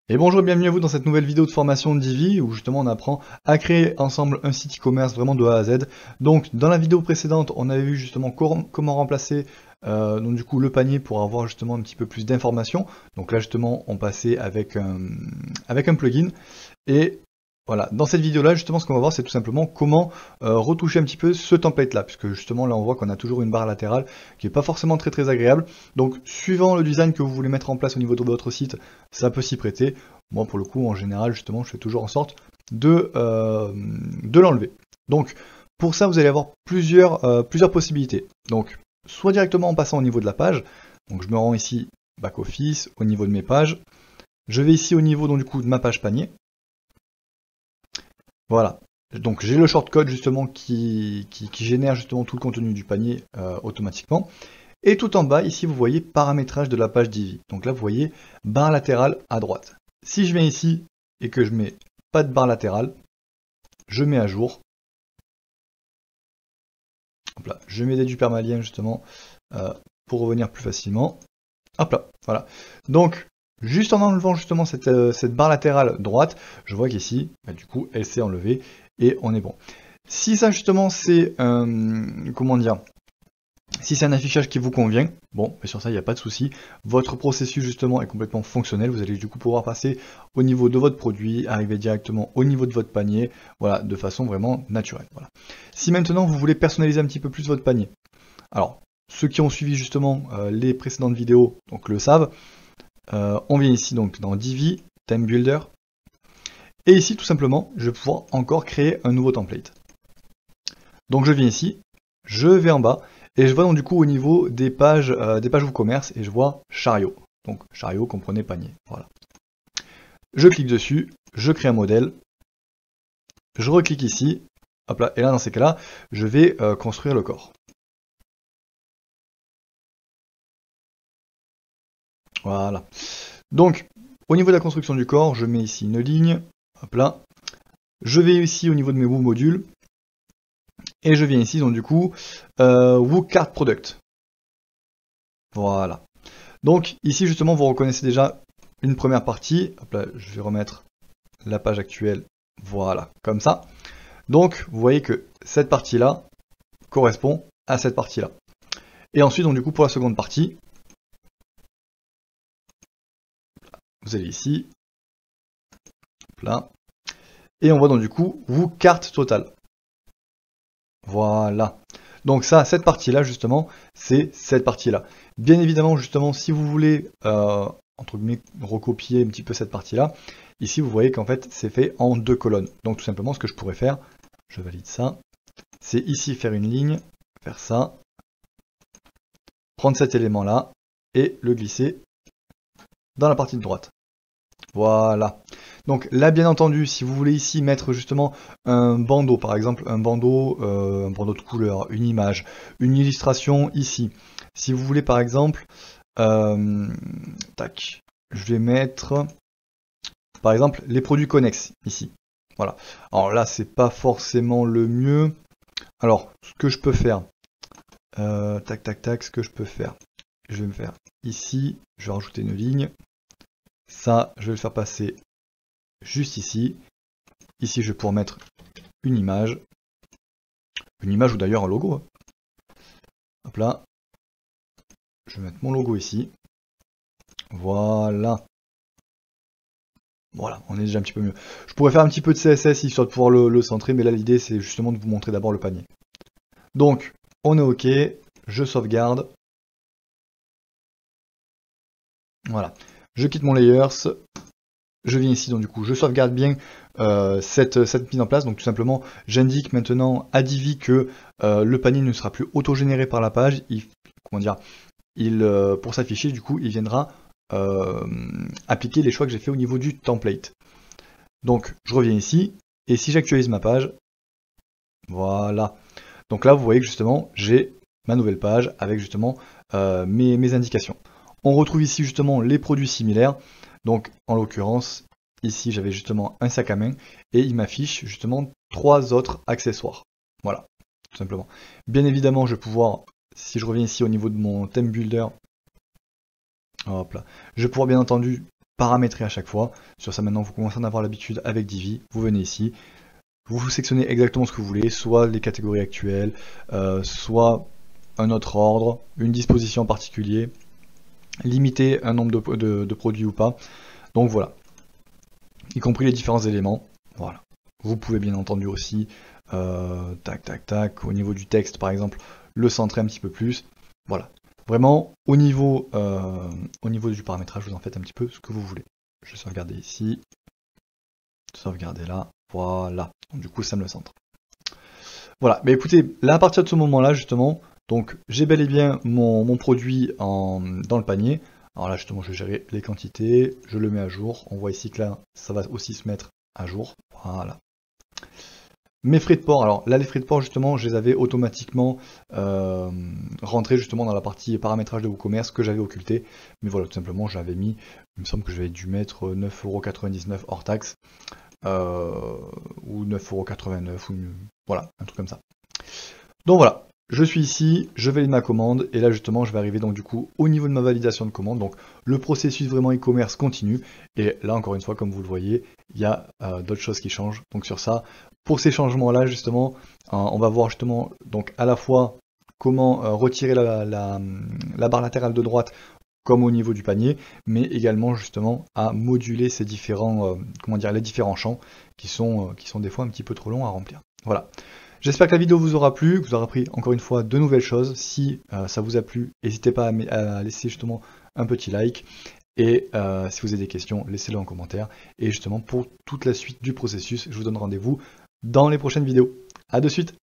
Et bonjour et bienvenue à vous dans cette nouvelle vidéo de formation de Divi où justement on apprend à créer ensemble un site e-commerce vraiment de A à Z. Donc dans la vidéo précédente on avait vu justement comment remplacer donc du coup le panier pour avoir justement un petit peu plus d'informations. Donc là justement on passait avec un plugin et voilà, dans cette vidéo là justement ce qu'on va voir c'est tout simplement comment retoucher un petit peu ce template là, puisque justement là on voit qu'on a toujours une barre latérale qui n'est pas forcément très agréable. Donc suivant le design que vous voulez mettre en place au niveau de votre site, ça peut s'y prêter. Moi pour le coup en général justement je fais toujours en sorte de l'enlever. Donc pour ça vous allez avoir plusieurs possibilités. Donc soit directement en passant au niveau de la page, donc je me rends ici back office au niveau de mes pages, je vais ici au niveau donc du coup de ma page panier. Voilà, donc j'ai le shortcode justement qui génère justement tout le contenu du panier automatiquement. Et tout en bas, ici, vous voyez paramétrage de la page Divi. Donc là, vous voyez barre latérale à droite. Si je viens ici et que je mets pas de barre latérale, je mets à jour. Hop là, je mets du permalien justement pour revenir plus facilement. Hop là, voilà. Donc, juste en enlevant justement cette barre latérale droite, je vois qu'ici, bah, du coup, elle s'est enlevée et on est bon. Si ça justement c'est comment dire, si c'est un affichage qui vous convient, bon, sur ça il n'y a pas de souci. Votre processus justement est complètement fonctionnel. Vous allez du coup pouvoir passer au niveau de votre produit, arriver directement au niveau de votre panier, voilà, de façon vraiment naturelle. Voilà. Si maintenant vous voulez personnaliser un petit peu plus votre panier, alors ceux qui ont suivi justement les précédentes vidéos donc le savent. On vient ici donc dans Divi, Theme Builder, et ici tout simplement je vais pouvoir encore créer un nouveau template. Donc je viens ici, je vais en bas, et je vois donc du coup au niveau des pages WooCommerce, et je vois chariot. Donc chariot, comprenez panier. Voilà. Je clique dessus, je crée un modèle, je reclique ici, hop là, et là dans ces cas-là, je vais construire le corps. Voilà. Donc, au niveau de la construction du corps, je mets ici une ligne, hop là. Je vais ici au niveau de mes Woo modules, et je viens ici donc du coup, Woo Card Product. Voilà. Donc ici justement vous reconnaissez déjà une première partie. Hop là, je vais remettre la page actuelle, voilà, comme ça. Donc vous voyez que cette partie-là correspond à cette partie-là. Et ensuite, donc du coup, pour la seconde partie, vous allez ici, hop là, et on voit donc du coup, vous carte totale. Voilà. Donc ça, cette partie-là, justement, c'est cette partie-là. Bien évidemment, justement, si vous voulez, entre guillemets, recopier un petit peu cette partie-là, ici, vous voyez qu'en fait, c'est fait en 2 colonnes. Donc tout simplement, ce que je pourrais faire, je valide ça, c'est ici faire une ligne, faire ça, prendre cet élément-là, et le glisser dans la partie de droite. Voilà. Donc là, bien entendu, si vous voulez ici mettre justement un bandeau, par exemple un bandeau de couleur, une image, une illustration ici. Si vous voulez par exemple, tac, je vais mettre par exemple les produits connexes ici. Voilà. Alors là, c'est pas forcément le mieux. Alors, ce que je peux faire, ce que je peux faire, je vais me faire ici, je vais rajouter une ligne. Ça, je vais le faire passer juste ici. Ici, je vais pouvoir mettre une image ou d'ailleurs un logo. Hop là. Je vais mettre mon logo ici. Voilà. Voilà, on est déjà un petit peu mieux. Je pourrais faire un petit peu de CSS histoire de pouvoir le centrer, mais là l'idée c'est justement de vous montrer d'abord le panier. Donc, on est OK, je sauvegarde. Voilà. Je quitte mon layers. Je viens ici, donc du coup, je sauvegarde bien cette mise en place. Donc tout simplement, j'indique maintenant à Divi que le panier ne sera plus auto-généré par la page. Pour s'afficher, du coup, il viendra appliquer les choix que j'ai fait au niveau du template. Donc je reviens ici, et si j'actualise ma page, voilà. Donc là, vous voyez que justement, j'ai ma nouvelle page avec justement mes indications. On retrouve ici justement les produits similaires. Donc en l'occurrence, ici j'avais justement un sac à main et il m'affiche justement 3 autres accessoires. Voilà, tout simplement. Bien évidemment, je vais pouvoir, si je reviens ici au niveau de mon theme builder, hop là, je vais pouvoir bien entendu paramétrer à chaque fois. Sur ça maintenant vous commencez à en avoir l'habitude avec Divi, vous venez ici, vous sélectionnez exactement ce que vous voulez, soit les catégories actuelles, soit un autre ordre, une disposition en particulier, limiter un nombre de produits ou pas. Donc voilà, y compris les différents éléments. Voilà. Vous pouvez bien entendu aussi, tac tac tac, au niveau du texte par exemple, le centrer un petit peu plus. Voilà. Vraiment, au niveau du paramétrage, vous en faites un petit peu ce que vous voulez. Je vais sauvegarder ici, sauvegarder là, voilà. Donc, du coup, ça me le centre. Voilà, mais écoutez, là à partir de ce moment-là, justement, donc j'ai bel et bien mon produit dans le panier. Alors là, justement, je vais gérer les quantités, je le mets à jour. On voit ici que là, ça va aussi se mettre à jour. Voilà. Mes frais de port, alors là les frais de port justement je les avais automatiquement rentrés justement dans la partie paramétrage de WooCommerce que j'avais occulté, mais voilà tout simplement j'avais mis, il me semble que j'avais dû mettre 9,99€ hors taxe, ou 9,89€, ou voilà, un truc comme ça. Donc voilà, je suis ici, je valide ma commande, et là justement je vais arriver donc du coup au niveau de ma validation de commande, donc le processus vraiment e-commerce continue, et là encore une fois comme vous le voyez, il y a d'autres choses qui changent, donc sur ça, pour ces changements là justement, on va voir justement donc à la fois comment retirer la barre latérale de droite comme au niveau du panier, mais également justement à moduler ces différents, comment dire, les différents champs qui sont des fois un petit peu trop longs à remplir. Voilà. J'espère que la vidéo vous aura plu, que vous aurez appris encore une fois de nouvelles choses. Si ça vous a plu, n'hésitez pas à laisser justement un petit like. Et si vous avez des questions, laissez-les en commentaire. Et justement, pour toute la suite du processus, je vous donne rendez-vous dans les prochaines vidéos. A de suite!